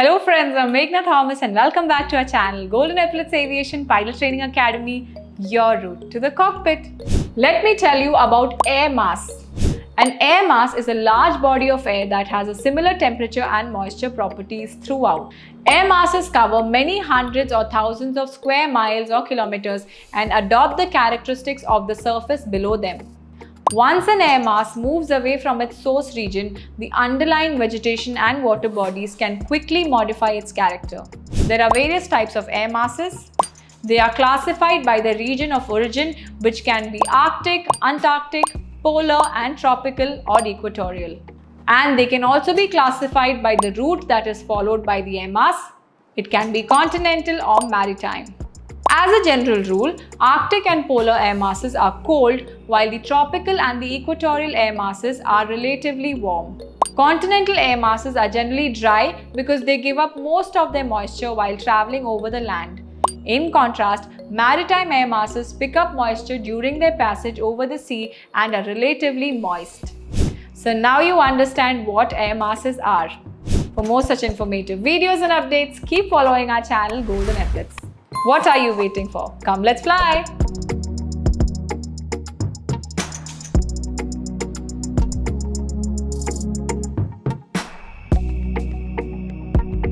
Hello friends, I'm Meghna Thomas and welcome back to our channel Golden Epaulettes Aviation Pilot Training Academy, your route to the cockpit. Let me tell you about air mass. An air mass is a large body of air that has a similar temperature and moisture properties throughout. Air masses cover many hundreds or thousands of square miles or kilometers and adopt the characteristics of the surface below them. Once an air mass moves away from its source region, the underlying vegetation and water bodies can quickly modify its character. There are various types of air masses. They are classified by the region of origin, which can be Arctic, Antarctic, polar and tropical or equatorial. And they can also be classified by the route that is followed by the air mass. It can be continental or maritime. As a general rule, Arctic and polar air masses are cold, while the tropical and the equatorial air masses are relatively warm. Continental air masses are generally dry because they give up most of their moisture while traveling over the land. In contrast, maritime air masses pick up moisture during their passage over the sea and are relatively moist. So now you understand what air masses are. For more such informative videos and updates, keep following our channel Golden Epaulettes. What are you waiting for? Come, let's fly!